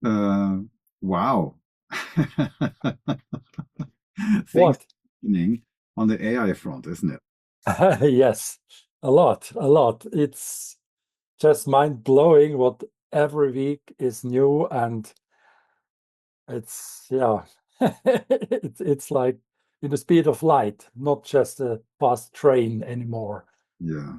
Uh, wow. Things What? happening on the AI front, isn't it? Yes, a lot, a lot. It's just mind blowing what every week is new, and it's yeah, it's like in the speed of light, not just a fast train anymore. Yeah.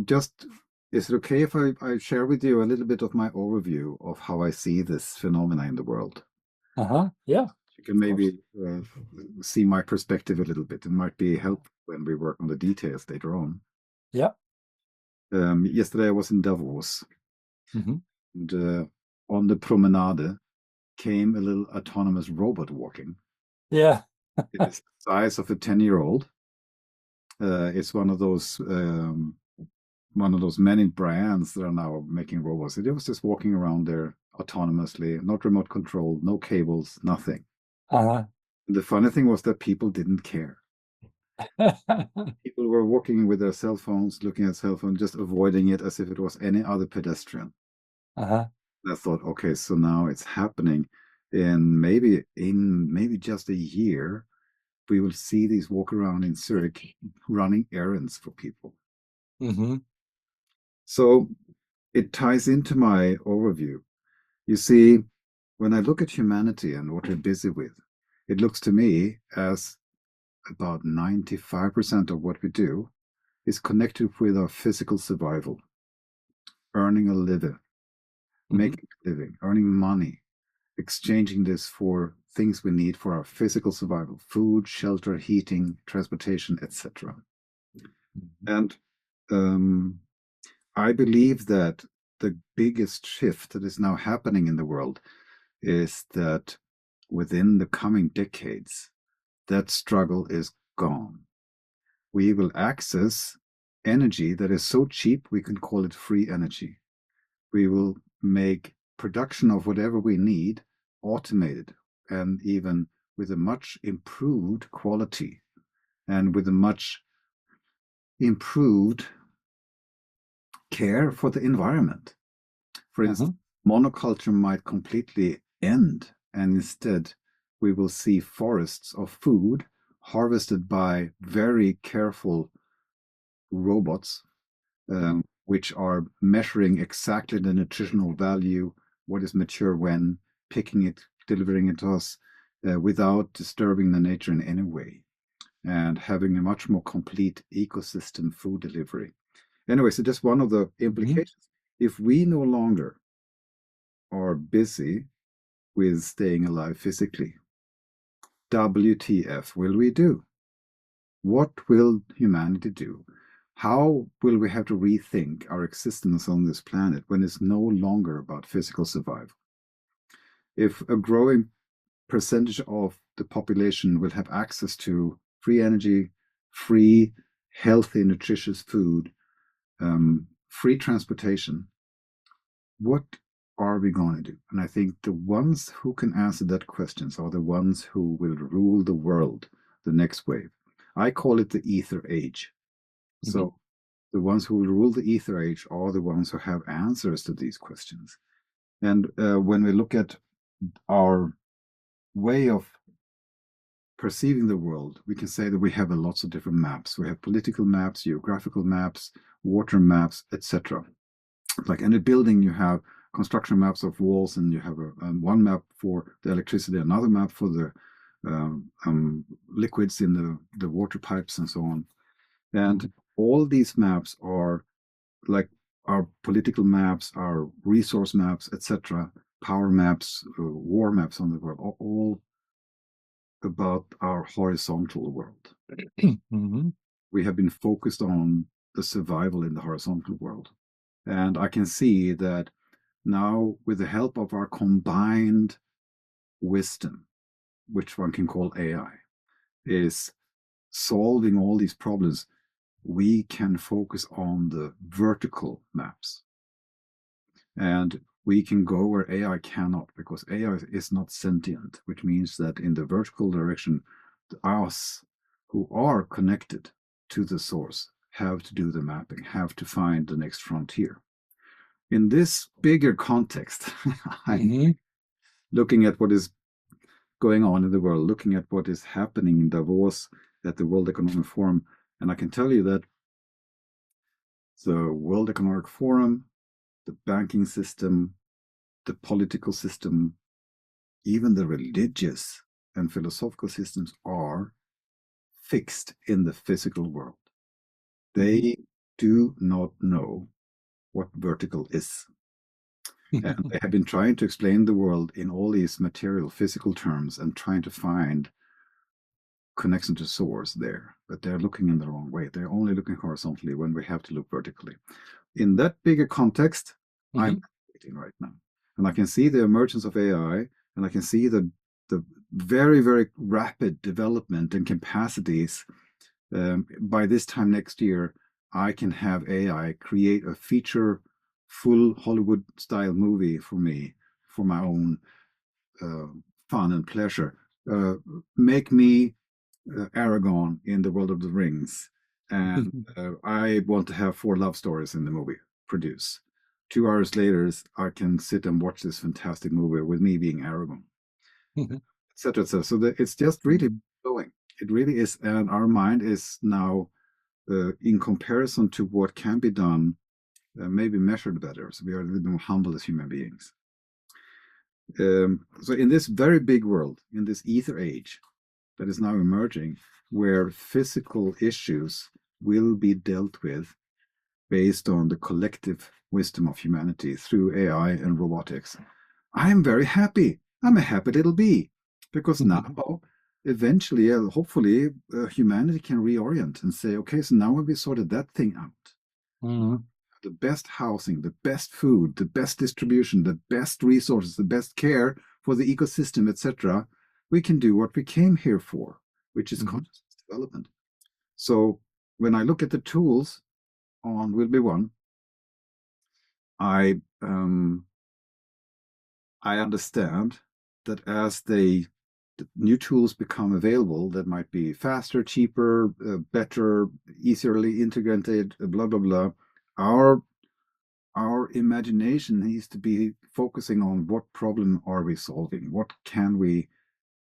Just is it okay if I share with you a little bit of my overview of how I see this phenomena in the world? Uh-huh. Yeah, You can of course. maybe see my perspective a little bit. It might be help when we work on the details later on. Yeah. Yesterday I was in Davos, Hmm. and on the promenade came a little autonomous robot walking. Yeah. It is the size of a 10-year-old. It's one of those many brands that are now making robots. It was just walking around there autonomously, not remote controlled, no cables, nothing. Uh-huh. The funny thing was that people didn't care. People were walking with their cell phones, looking at cell phones, just avoiding it as if it was any other pedestrian. Uh-huh. And I thought, okay, so now it's happening. In maybe just a year, we will see these walk around in Zurich running errands for people. Hmm. So it ties into my overview. You see, when I look at humanity and what we're busy with, it looks to me as about 95% of what we do is connected with our physical survival, earning a living, Hmm. making a living, earning money, exchanging this for things we need for our physical survival: food, shelter, heating, transportation, etc. And um, I believe that the biggest shift that is now happening in the world is that within the coming decades, that struggle is gone. We will access energy that is so cheap we can call it free energy. We will make production of whatever we need automated, and even with a much improved quality and with a much improved care for the environment. For instance, Hmm. monoculture might completely end, and instead we will see forests of food harvested by very careful robots, which are measuring exactly the nutritional value, what is mature when, picking it, delivering it to us without disturbing the nature in any way, and having a much more complete ecosystem food delivery. Anyway, so just one of the Hmm. implications. If we no longer are busy with staying alive physically, WTF will we do? What will humanity do? How will we have to rethink our existence on this planet when it's no longer about physical survival? If a growing percentage of the population will have access to free energy, free, healthy, nutritious food, free transportation, what are we going to do? And I think the ones who can answer that questions are the ones who will rule the world, the next wave. I call it the ether age. Hmm. So the ones who will rule the ether age are the ones who have answers to these questions. And when we look at our way of perceiving the world, we can say that we have lots of different maps. We have political maps, geographical maps, water maps, etc. Like in a building, you have construction maps of walls, and you have one map for the electricity, another map for the liquids in the water pipes, and so on. And all these maps are like our political maps, our resource maps, etc., power maps, war maps on the world, are all about our horizontal world. Hmm. We have been focused on the survival in the horizontal world. And I can see that now, with the help of our combined wisdom, which one can call AI, is solving all these problems, we can focus on the vertical maps. And we can go where AI cannot, because AI is not sentient, which means that in the vertical direction, us who are connected to the source have to do the mapping, have to find the next frontier. in this bigger context, I'm Hmm. looking at what is going on in the world, looking at what is happening in Davos at the World Economic Forum. And I can tell you that the World Economic Forum, the banking system, the political system, even the religious and philosophical systems are fixed in the physical world. They do not know what vertical is. And they have been trying to explain the world in all these material, physical terms and trying to find connection to source there. But they're looking in the wrong way. They're only looking horizontally when we have to look vertically. In that bigger context, I'm waiting right now. And I can see the emergence of AI, and I can see the very, very rapid development and capacities. By this time next year, I can have AI create a feature full Hollywood style movie for me, for my own fun and pleasure. Make me Aragorn in the World of the Rings, and I want to have 4 love stories in the movie. Produce. 2 hours later, I can sit and watch this fantastic movie with me being Aragorn, etc., etc. So it's just really blowing. It really is, and our mind is now, in comparison to what can be done, maybe measured better. So we are a little bit more humble as human beings. So in this very big world, in this ether age that is now emerging, where physical issues will be dealt with based on the collective wisdom of humanity through AI and robotics, I'm very happy. I'm a happy little bee, because now, eventually, hopefully, humanity can reorient and say, okay, so now we sorted that thing out. The best housing, the best food, the best distribution, the best resources, the best care for the ecosystem, etc., we can do what we came here for, which is consciousness development. So when I look at the tools on Will Be One, I understand that as the new tools become available that might be faster, cheaper, better, easily integrated, blah blah blah, our imagination needs to be focusing on what problem are we solving, what can we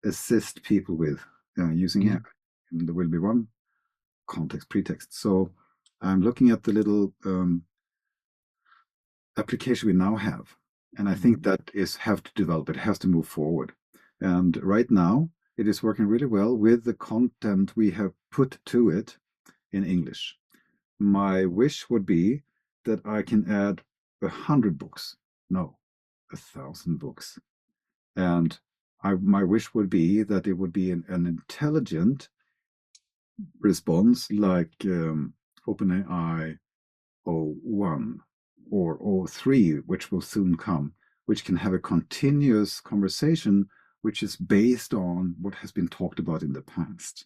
assist people with using AI. And there will be one context pretext. So I'm looking at the little application we now have, and I think that have to develop. It has to move forward. And right now, it is working really well with the content we have put to it in English. My wish would be that I can add 100 books, no, 1,000 books. And my wish would be that it would be an intelligent response like OpenAI O1 or O3, which will soon come, which can have a continuous conversation which is based on what has been talked about in the past.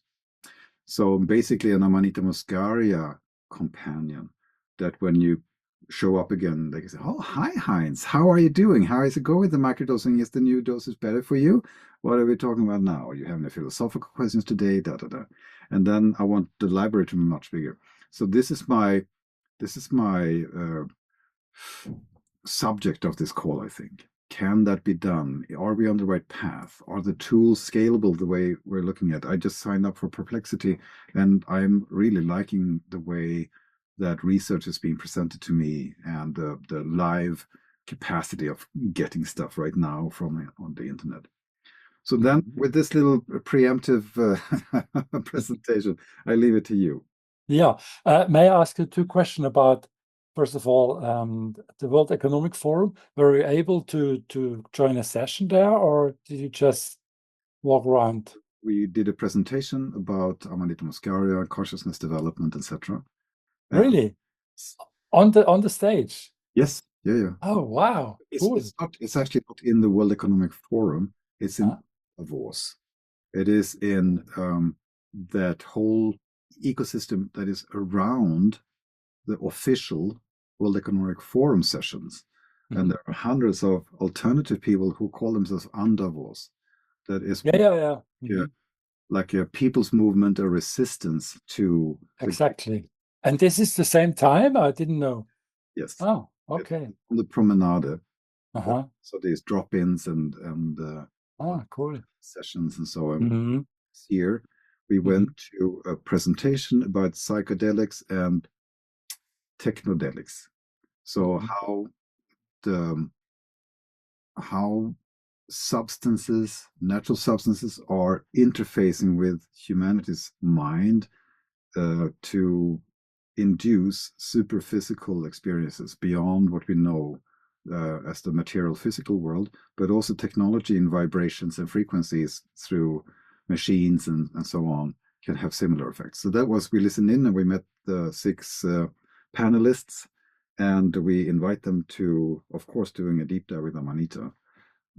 So basically an Amanita Muscaria companion that when you show up again, they can say, oh, hi, Heinz. How are you doing? How is it going with the microdosing? Is the new dosage better for you? What are we talking about now? Are you having any philosophical questions today? Da, da, da. And then I want the library to be much bigger. So this is my subject of this call, I think. Can that be done? Are we on the right path? Are the tools scalable the way we're looking at? I just signed up for Perplexity, and I'm really liking the way that research is being presented to me and the live capacity of getting stuff right now from on the internet. So then, with this little preemptive presentation, I leave it to you. Yeah. May I ask you 2 questions about, first of all, the World Economic Forum? Were you able to join a session there, or did you just walk around? We did a presentation about Amanita Muscaria, consciousness development, etc. Really? On the stage? Yes, yeah. Oh, wow. Cool. It's actually not in the World Economic Forum. It's in Davos. It is in that whole ecosystem that is around the official World Economic Forum sessions. And there are hundreds of alternative people who call themselves Andavos. That is like a people's movement, a resistance to exactly. And this is the same time? I didn't know. Yes. Oh, Okay. On the promenade. Uh-huh. So there's drop-ins and Cool. sessions and so on. Mm-hmm. This year, we went Mm-hmm. to a presentation about psychedelics and technodelics. So the how substances, natural substances, are interfacing with humanity's mind to induce superphysical experiences beyond what we know as the material physical world, but also technology and vibrations and frequencies through machines and so on can have similar effects. So that was, we listened in and we met the 6 panelists, and we invite them to, of course, doing a deep dive with Amanita.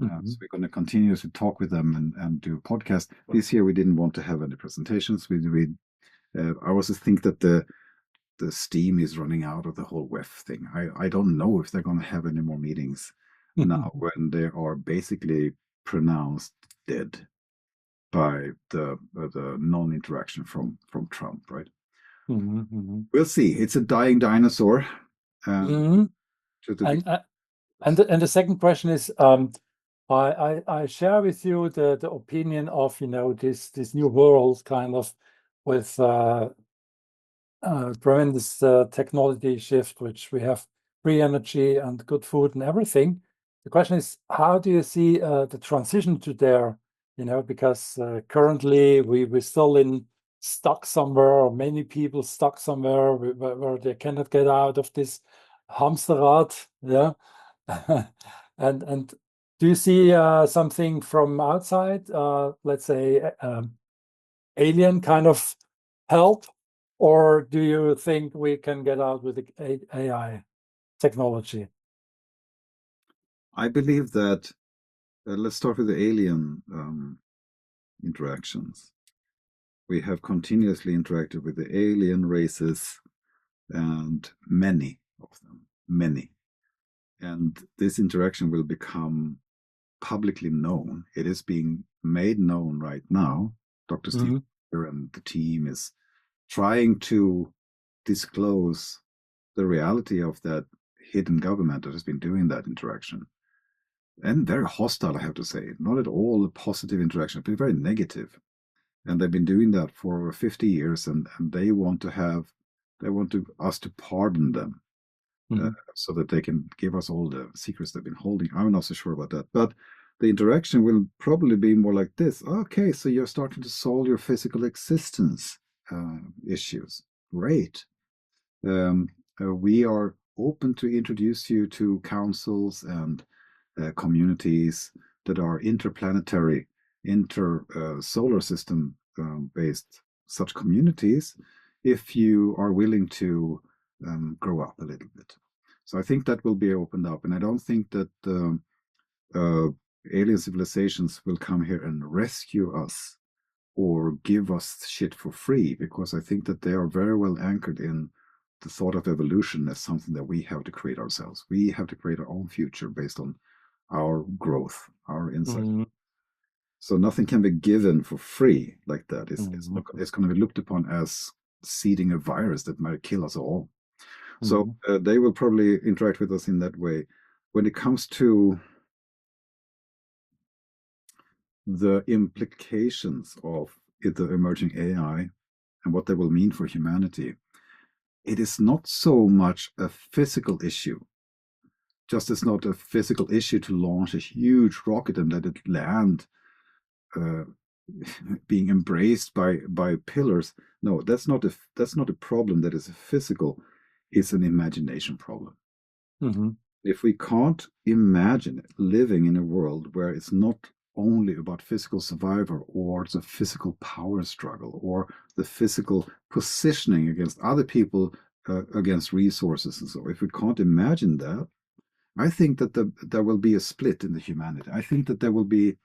So we're going to continue to talk with them and do podcasts. This year we didn't want to have any presentations. I also think that the steam is running out of the whole WEF thing. I don't know if they're going to have any more meetings now when they are basically pronounced dead by the non-interaction from Trump, right? We'll see. It's a dying dinosaur. And the second question is, I share with you the opinion of this new world kind of with tremendous technology shift, which we have free energy and good food and everything. The question is, how do you see the transition to there? Because currently we're still stuck somewhere, or many people stuck somewhere where they cannot get out of this hamsterrad. Yeah. And do you see something from outside, let's say alien kind of help, or do you think we can get out with the AI technology? I believe that, let's start with the alien interactions. We have continuously interacted with the alien races, and many of them, many. And this interaction will become publicly known. It is being made known right now. Dr. Steve and the team is trying to disclose the reality of that hidden government that has been doing that interaction. And very hostile, I have to say. Not at all a positive interaction, but very negative. And they've been doing that for over 50 years, and they want us to pardon them, so that they can give us all the secrets they've been holding. I'm not so sure about that, but the interaction will probably be more like this. Okay, so you're starting to solve your physical existence issues. Great. We are open to introduce you to councils and communities that are interplanetary, solar system based such communities, if you are willing to grow up a little bit. So I think that will be opened up, and I don't think that alien civilizations will come here and rescue us or give us shit for free, because I think that they are very well anchored in the thought of evolution as something that we have to create ourselves. We have to create our own future based on our growth, our insight. So nothing can be given for free like that. It's going to be looked upon as seeding a virus that might kill us all. So they will probably interact with us in that way. When it comes to the implications of the emerging AI and what they will mean for humanity, it is not so much a physical issue. Just as not a physical issue to launch a huge rocket and let it land, being embraced by pillars. No, that's not a problem that is physical. It's an imagination problem. If we can't imagine living in a world where it's not only about physical survival, or the physical power struggle, or the physical positioning against other people, against resources and so, if we can't imagine that, I think that there will be a split in the humanity. I think that there will be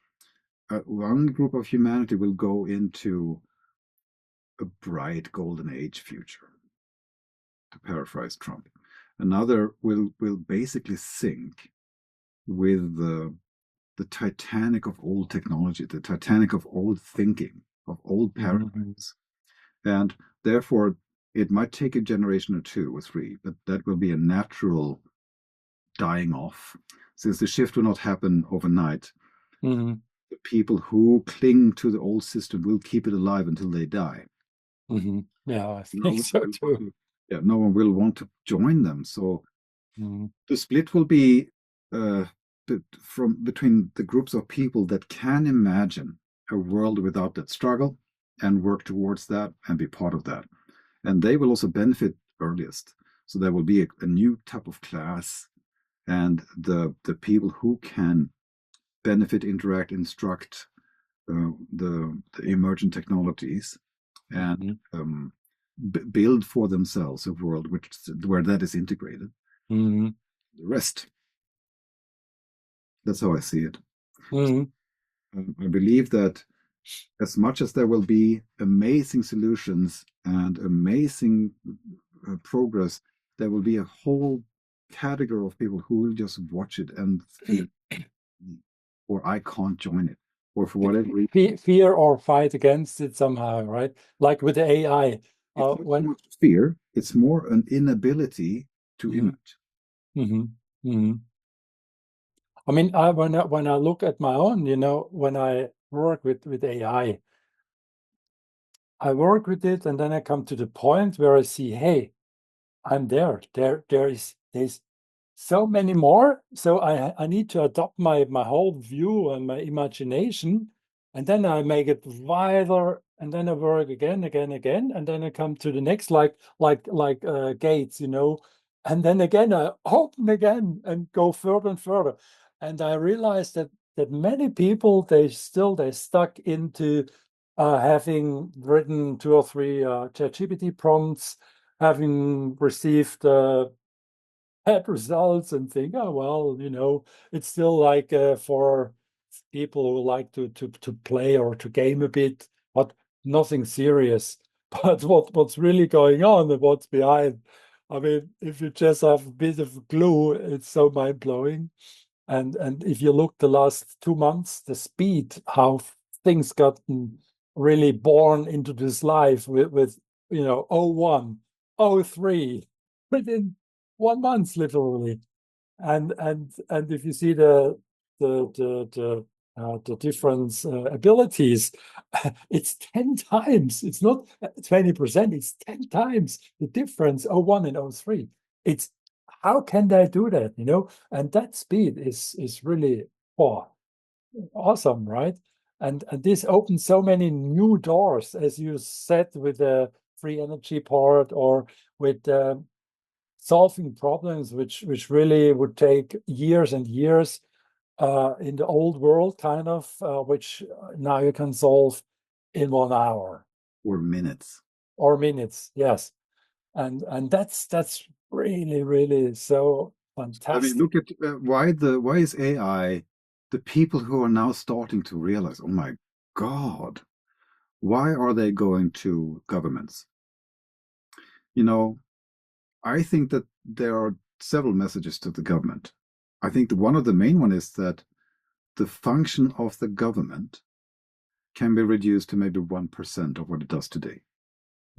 one group of humanity will go into a bright golden age future, to paraphrase Trump. Another will basically sink with the Titanic of old technology, the Titanic of old thinking, of old paradigms. And therefore, it might take a generation or two or three, but that will be a natural dying off. Since the shift will not happen overnight, Mm-hmm. the people who cling to the old system will keep it alive until they die. Mm-hmm. Yeah, I No think one so will too. no one will want to join them. So Mm-hmm. the split will be from between the groups of people that can imagine a world without that struggle and work towards that and be part of that. And they will also benefit earliest. So there will be a new type of class, and the people who can benefit, interact, instruct the emergent technologies, and build for themselves a world where that is integrated. Mm-hmm. The rest, that's how I see it. Mm-hmm. I believe that as much as there will be amazing solutions and amazing progress, there will be a whole category of people who will just watch it and feel, or I can't join it, or for whatever reason. Fear or fight against it somehow, right? Like with the AI. It's not so When much fear, it's more an inability to imagine. mm-hmm. Mm-hmm. I mean, when I look at my own, when I work with AI, I work with it, and then I come to the point where I see, hey, I'm there. There's so many more. So I need to adopt my whole view and my imagination, and then I make it wider, and then I work again, and then I come to the next, like gates, and then again I open again and go further and further, and I realized that many people they're stuck into having written 2 or 3 ChatGPT prompts, having received bad results, and think, oh well, it's still like for people who like to play or to game a bit, but nothing serious. But what's really going on and what's behind? I mean, if you just have a bit of a clue, it's so mind blowing. And if you look the last 2 months, the speed how things gotten really born into this life with '01, '03 within 1 month literally. And if you see the different abilities, it's 10 times. It's not 20%, it's 10 times the difference, '01 and '03. It's how can they do that, And that speed is really awesome, right? And this opens so many new doors, as you said, with the free energy part, or with solving problems which really would take years and years in the old world, kind of, which now you can solve in 1 hour Or minutes. or minutes. Yes, and that's really, really so I mean, fantastic. look at why is AI, the people who are now starting to realize, oh my God, why are they going to governments? I think that there are several messages to the government. I think one of the main one is that the function of the government can be reduced to maybe 1% of what it does today.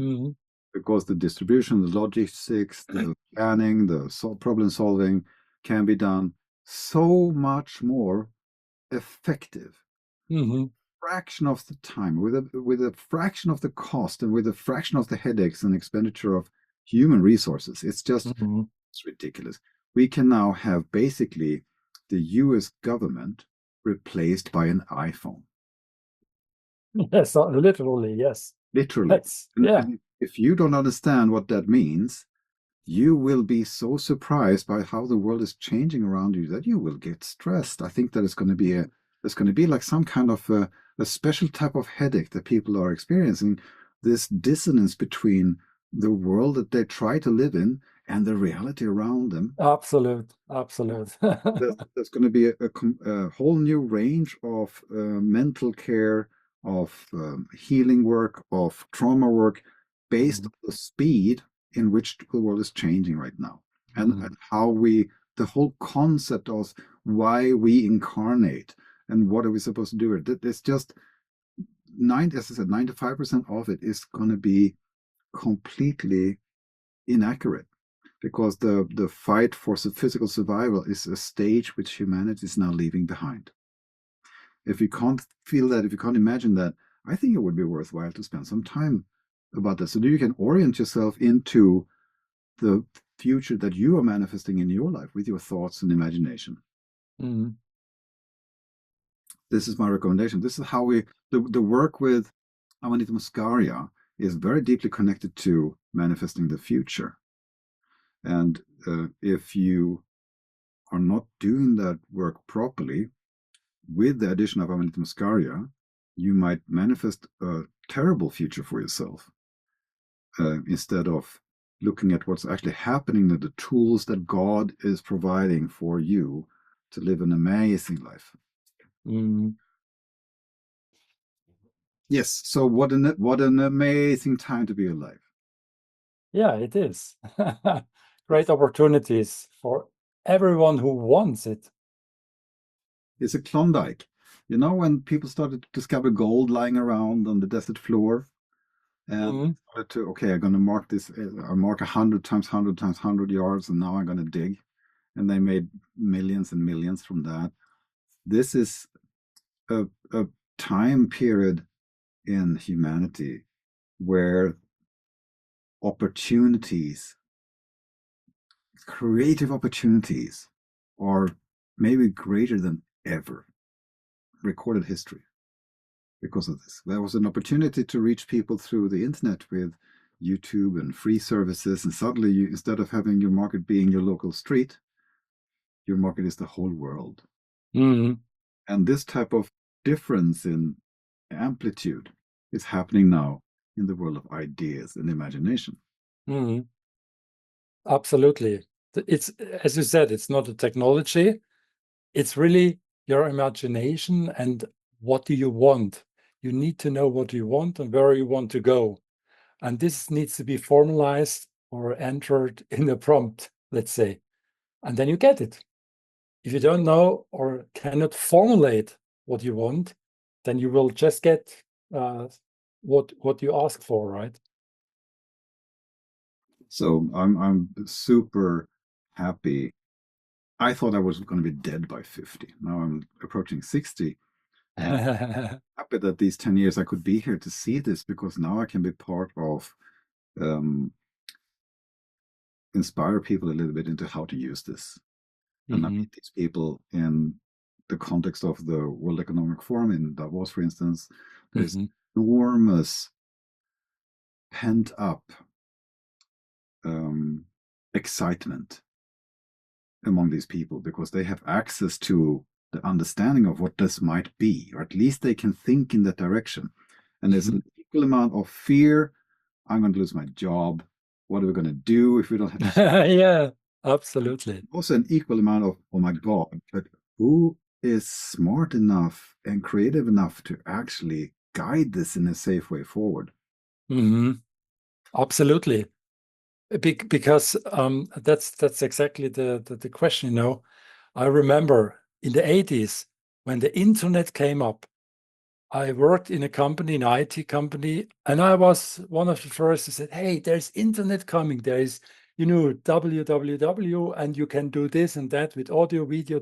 Mm-hmm. Because the distribution, the logistics, the planning, the problem solving can be done so much more effective. Mm-hmm. Fraction of the time, with a fraction of the cost, and with a fraction of the headaches and expenditure of human resources. Mm-hmm. It's ridiculous. We can now have basically the US government replaced by an iPhone. Yes, literally, yes. Literally. That's yeah. And if you don't understand what that means, you will be so surprised by how the world is changing around you that you will get stressed. I think that it's going to be like some kind of a special type of headache that people are experiencing, this dissonance between the world that they try to live in and the reality around them. Absolute. There's going to be a whole new range of mental care, of healing work, of trauma work, based on the speed in which the world is changing right now, and how the whole concept of why we incarnate and what are we supposed to do. It's just as I said, 95% of it is going to be completely inaccurate, because the fight for physical survival is a stage which humanity is now leaving behind. If you can't feel that, if you can't imagine that, I think it would be worthwhile to spend some time about this so that you can orient yourself into the future that you are manifesting in your life with your thoughts and imagination. Mm. This is my recommendation. This is how the work with Amanita muscaria is very deeply connected to manifesting the future. And if you are not doing that work properly, with the addition of Amanita muscaria, you might manifest a terrible future for yourself instead of looking at what's actually happening, the tools that God is providing for you to live an amazing life. Mm. Yes, so what an amazing time to be alive. Yeah, it is. Great opportunities for everyone who wants it. It's a Klondike. You know, when people started to discover gold lying around on the desert floor, and started to, okay, I'm going to mark this, I mark 100 times 100 times 100 yards, and now I'm going to dig. And they made millions and millions from that. This is a time period in humanity where opportunities, creative opportunities, are maybe greater than ever recorded history because of this. There was an opportunity to reach people through the internet with YouTube and free services, and suddenly you, instead of having your market being your local street, your market is the whole world. Mm. And this type of difference in amplitude is happening now in the world of ideas and imagination. Mm. Absolutely. It's, as you said, it's not a technology. It's really your imagination and what do you want. You need to know what you want and where you want to go. And this needs to be formalized or entered in a prompt, let's say. And then you get it. If you don't know or cannot formulate what you want, then you will just get what you ask for, right? So I'm super happy. I thought I was going to be dead by 50. Now I'm approaching 60. And happy that these 10 years I could be here to see this, because now I can be part of inspire people a little bit into how to use this. And I meet these people in the context of the World Economic Forum in Davos, for instance. There's enormous pent up excitement among these people because they have access to the understanding of what this might be, or at least they can think in that direction. And there's an equal amount of fear. I'm going to lose my job. What are we going to do if we don't have to? Yeah, absolutely. Also an equal amount of, oh my God, but who is smart enough and creative enough to actually guide this in a safe way forward? Absolutely. Because that's exactly the question, you know. I remember in the 80s when the internet came up, I worked in a company, an IT company, and I was one of the first who said, hey, there's internet coming. There is, you know, www, and you can do this and that with audio, video.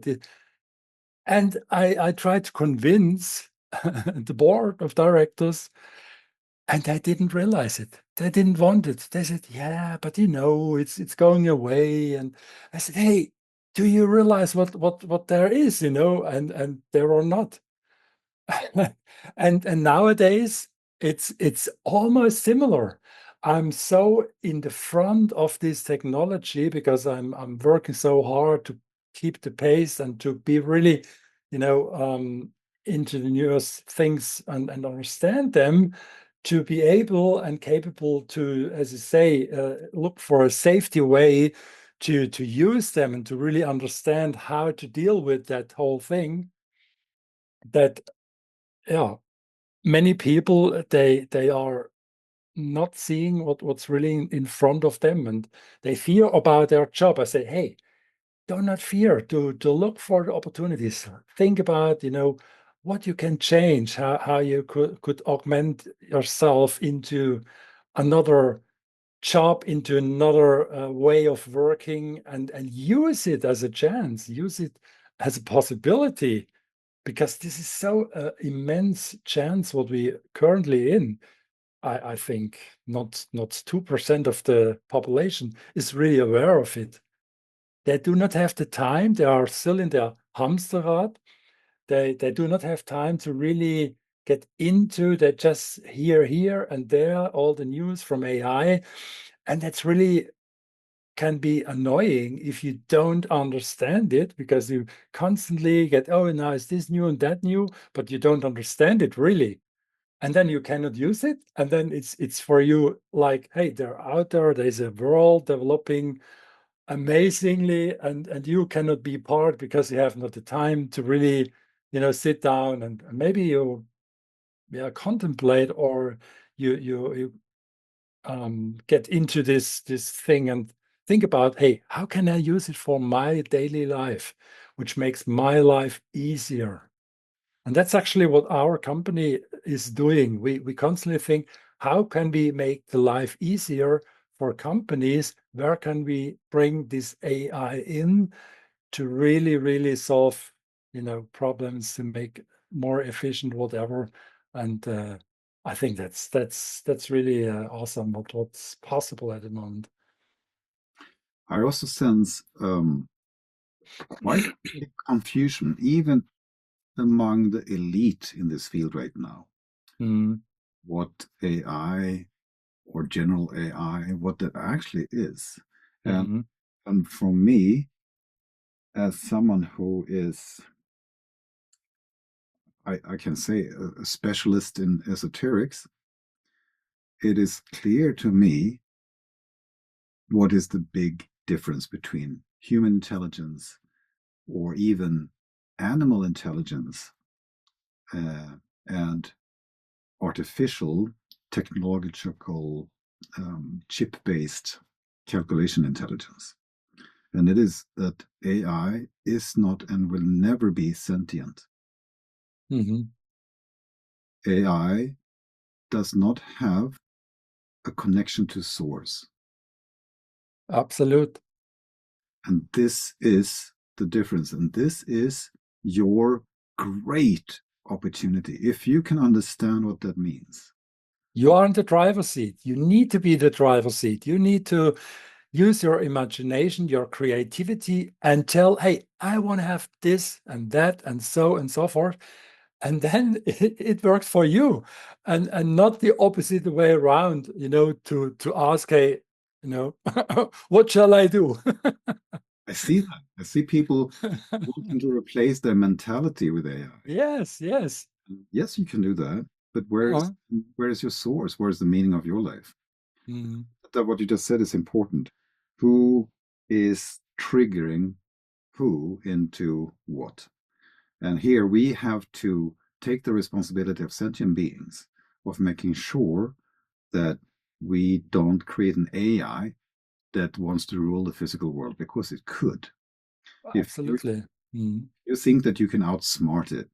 And I tried to convince the board of directors, and they didn't realize it. They didn't want it. They said, yeah, but you know, it's going away. And I said, hey, do you realize what there is, you know? And there are not. And nowadays it's almost similar. I'm so in the front of this technology because I'm working so hard to keep the pace and to be really, you know, into the newest things and understand them, to be able and capable to, as you say, look for a safety way to use them and to really understand how to deal with that whole thing. That, yeah, many people they are not seeing what's really in front of them, and they fear about their job. I say, hey, do not fear to look for the opportunities. Think about, you know, what you can change, how you could augment yourself into another job into another way of working, and use it as a chance, use it as a possibility, because this is so immense chance what we currently in. I think not 2% of the population is really aware of it. They do not have the time. They are still in their hamsterrad. They do not have time to really get into. They just hear here and there all the news from AI, and that's really can be annoying if you don't understand it, because you constantly get, oh, now is this new and that new, but you don't understand it really, and then you cannot use it, and then it's for you like, hey, they're out there, there's a world developing amazingly, and you cannot be part because you have not the time to really, sit down and maybe you, yeah, contemplate, or you get into this thing and think about, hey, how can I use it for my daily life, which makes my life easier? And that's actually what our company is doing. We constantly think, how can we make the life easier for companies? Where can we bring this AI in to really, really solve, problems, to make more efficient, whatever. And I think that's really awesome what's possible at the moment. I also sense quite big confusion, even among the elite in this field right now. Mm, What AI or general AI, what that actually is. And, mhm, and for me, as someone who is, I can say, a specialist in esoterics, it is clear to me what is the big difference between human intelligence or even animal intelligence and artificial technological chip-based calculation intelligence. And it is that AI is not and will never be sentient. mhm. AI does not have a connection to source. Absolute. And this is the difference. And this is your great opportunity. If you can understand what that means. You are in the driver's seat. You need to be the driver's seat. You need to use your imagination, your creativity, and tell, hey, I want to have this and that and so forth. And then it works for you, and not the opposite way around, to ask, hey, what shall I do? I see that. I see people wanting to replace their mentality with AI. Yes, yes. Yes, you can do that, but Uh-huh. where is your source? Where is the meaning of your life? Mm, That what you just said is important. Who is triggering who into what? And here we have to take the responsibility of sentient beings of making sure that we don't create an AI that wants to rule the physical world, because it could. If absolutely. Mm, you think that you can outsmart it,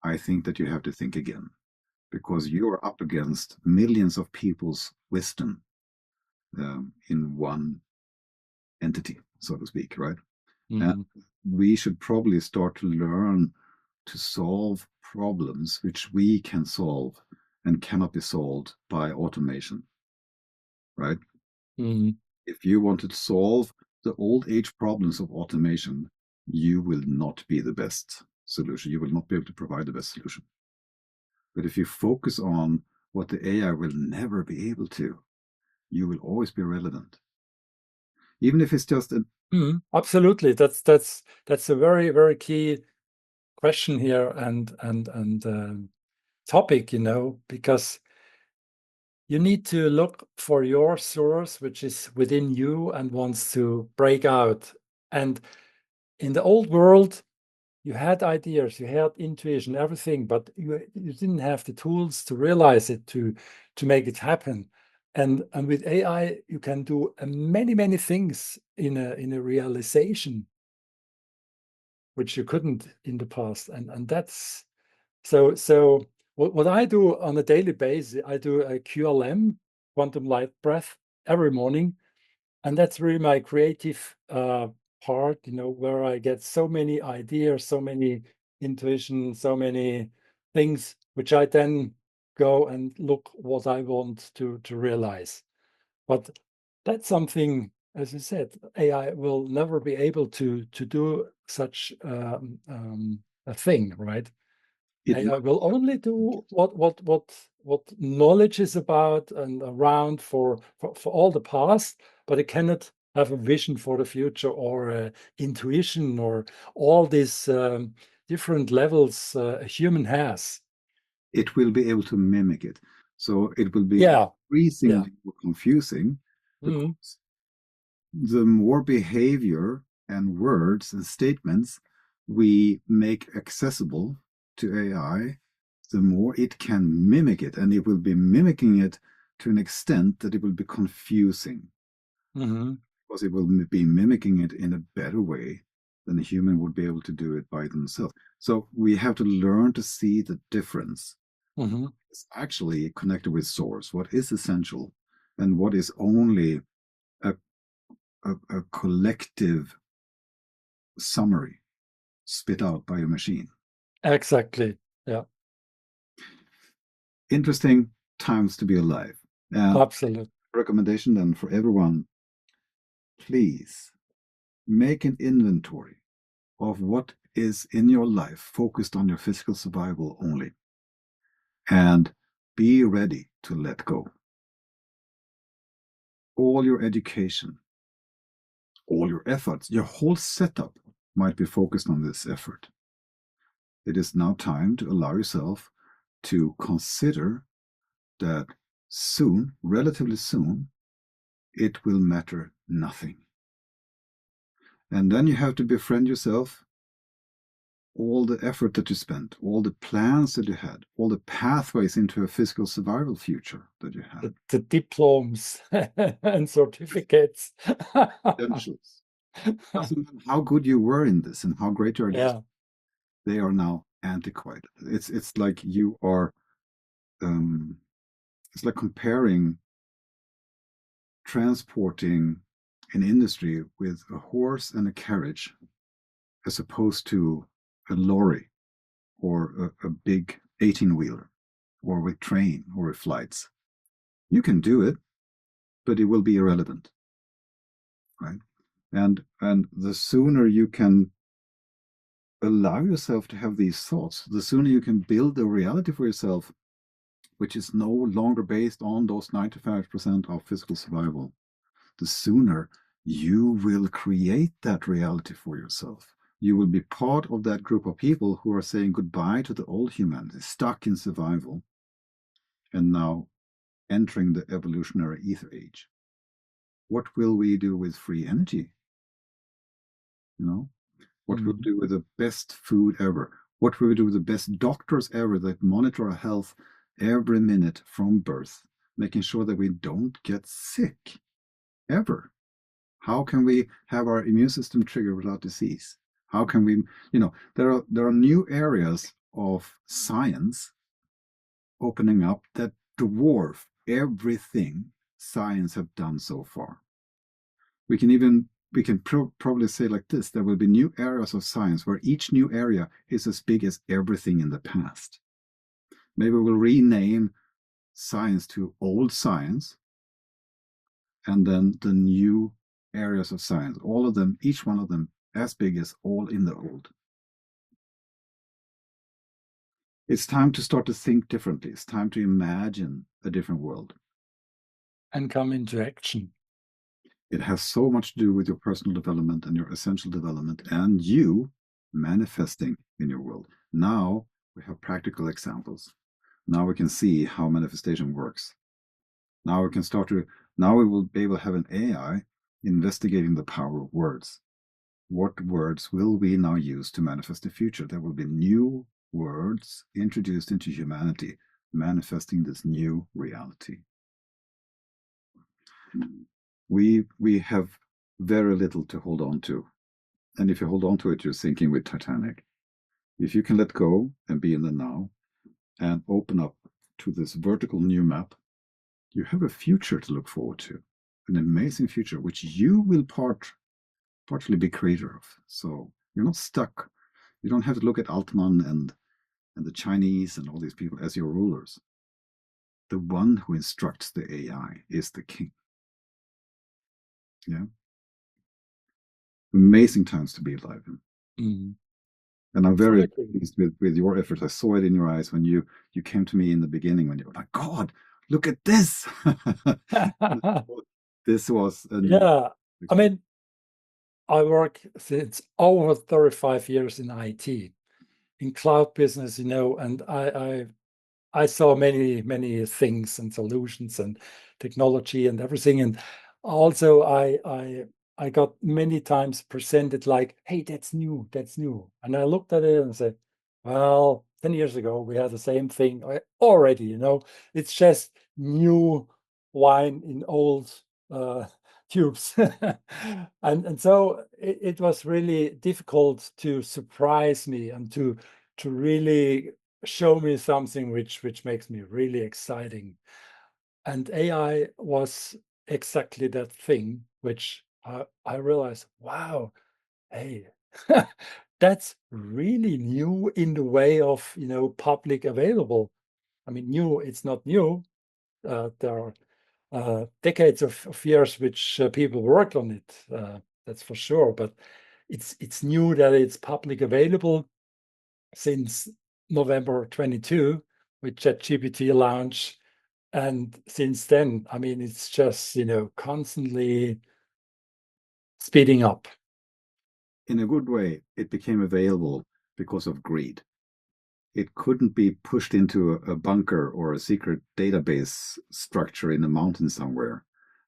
I think that you have to think again, because you are up against millions of people's wisdom in one entity, so to speak, right? And mm, we should probably start to learn to solve problems which we can solve and cannot be solved by automation, right? mm. If you want to solve the old age problems of automation, you will not be the best solution. You will not be able to provide the best solution. But if you focus on what the AI will never be able to, you will always be relevant. Even if it's just a Absolutely. That's a very, very key question here, and topic, because you need to look for your source, which is within you and wants to break out. And in the old world, you had ideas, you had intuition, everything, but you didn't have the tools to realize it, to make it happen. And with AI, you can do many, many things in a realization, which you couldn't in the past. And that's so what I do on a daily basis, I do a QLM, quantum light breath every morning. And that's really my creative part, where I get so many ideas, so many intuition, so many things, which I then go and look what I want to realize. But that's something, as you said, AI will never be able to do such a thing, right? It AI will only do what knowledge is about and around for all the past, but it cannot have a vision for the future or intuition or all these different levels a human has. it will be able to mimic it. So it will be Yeah, yeah. increasingly more confusing Mhm. because the more behavior and words and statements we make accessible to AI, the more it can mimic it. And it will be mimicking it to an extent that it will be confusing Mhm. because it will be mimicking it in a better way than a human would be able to do it by themselves. So we have to learn to see the difference. Mhm. It's actually connected with source, what is essential and what is only a, a collective summary spit out by a machine. Exactly. Yeah, Interesting times to be alive. And absolutely. recommendation then for everyone, please make an inventory of what is in your life focused on your physical survival only. And be ready to let go. All your education, all your efforts, your whole setup might be focused on this effort. It is now time to allow yourself to consider that soon, relatively soon, it will matter nothing. And then you have to befriend yourself, all the effort that you spent, all the plans that you had, all the pathways into a physical survival future that you had. The diplomas and certificates. Credentials. Doesn't matter how good you were in this and how great you are in this, Yeah. they are now antiquated. It's like you are it's like comparing transporting an industry with a horse and a carriage as opposed to a lorry or a big 18-wheeler or with train or with flights. You can do it, but it will be irrelevant, right? And the sooner you can allow yourself to have these thoughts, the sooner you can build a reality for yourself which is no longer based on those 95% of physical survival, the sooner you will create that reality for yourself. You will be part of that group of people who are saying goodbye to the old humanity, stuck in survival, and now entering the evolutionary ether age. What will we do with free energy? You know, what will we do with the best food ever? What will we do with the best doctors ever that monitor our health every minute from birth, making sure that we don't get sick ever? How can we have our immune system triggered without disease? How can we, there are new areas of science opening up that dwarf everything science have done so far. We can probably say like this: there will be new areas of science where each new area is as big as everything in the past. Maybe we'll rename science to old science, and then the new areas of science, all of them, each one of them as big as all in the old. It's time to start to think differently. It's time to imagine a different world. And come into action. It has so much to do with your personal development and your essential development and you manifesting in your world. Now we have practical examples. Now we can see how manifestation works. Now we will be able to have an AI investigating the power of words. What words will we now use to manifest the future? There will be new words introduced into humanity, manifesting this new reality. We have very little to hold on to. And if you hold on to it, you're sinking with Titanic. If you can let go and be in the now and open up to this vertical new map, you have a future to look forward to, an amazing future, which you will partially be creator of. So you're not stuck. You don't have to look at Altman and the Chinese and all these people as your rulers. The one who instructs the AI is the king. Yeah. Amazing times to be alive in. Mm. And I'm very pleased with your efforts. I saw it in your eyes when you came to me in the beginning when you were like, God, look at this. This was yeah. I mean, I work since over 35 years in IT, in cloud business, you know, and I saw many things and solutions and technology and everything. And also I got many times presented like, hey, that's new, that's new. And I looked at it and said, well, 10 years ago, we had the same thing already, you know, it's just new wine in old tubes. And so it was really difficult to surprise me and to really show me something which makes me really exciting. And AI was exactly that thing which I realized, wow, hey, that's really new in the way of, you know, public available. I mean, new, it's not new. There are decades of years which people worked on it, that's for sure. But it's new that it's public available since November 22 with ChatGPT launch. And since then, I mean, it's just, you know, constantly speeding up. In a good way, it became available because of greed. It couldn't be pushed into a bunker or a secret database structure in a mountain somewhere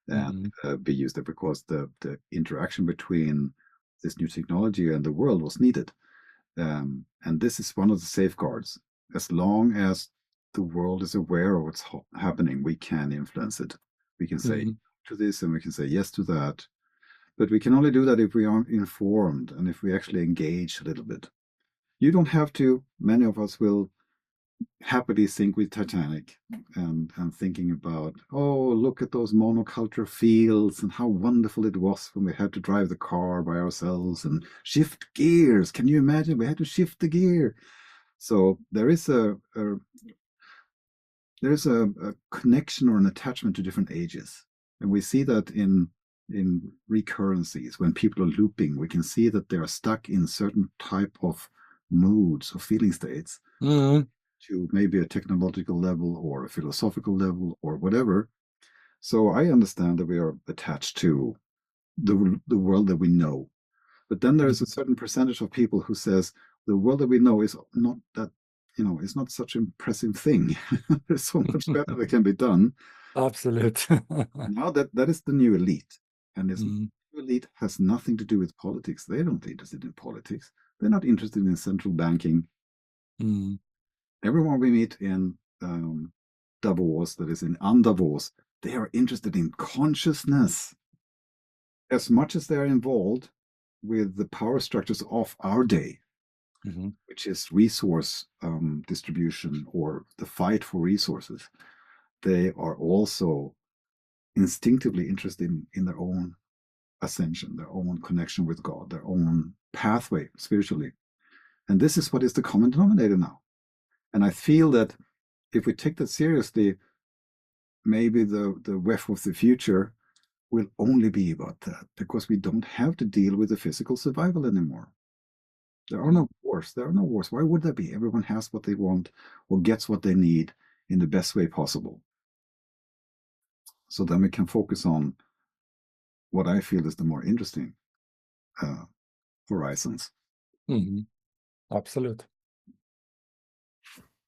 and be used there, because the interaction between this new technology and the world was needed. And this is one of the safeguards. As long as the world is aware of what's happening, we can influence it. We can say to this and we can say yes to that. But we can only do that if we are informed and if we actually engage a little bit. You don't have to. Many of us will happily think with Titanic and thinking about, oh, look at those monoculture fields and how wonderful it was when we had to drive the car by ourselves and shift gears. Can you imagine? We had to shift the gear. So there is a connection or an attachment to different ages. And we see that in recurrencies. When people are looping, we can see that they are stuck in certain type of moods or feeling states to maybe a technological level or a philosophical level or whatever. So I understand that we are attached to the world that we know. But then there's a certain percentage of people who says the world that we know is not that, you know, it's not such an impressive thing. There's so much better that can be done. Absolute. Now that is the new elite. And this new elite has nothing to do with politics. They don't interested in politics. They're not interested in central banking. Everyone we meet in Davos, that is in Davos, they are interested in consciousness as much as they're involved with the power structures of our day, which is resource distribution or the fight for resources. They are also instinctively interested in their own ascension, their own connection with God, their own pathway spiritually. And this is what is the common denominator now. And I feel that if we take that seriously, maybe the web of the future will only be about that, because we don't have to deal with the physical survival anymore. There are no wars. There are no wars. Why would there be? Everyone has what they want or gets what they need in the best way possible. So then we can focus on what I feel is the more interesting horizons. Absolute.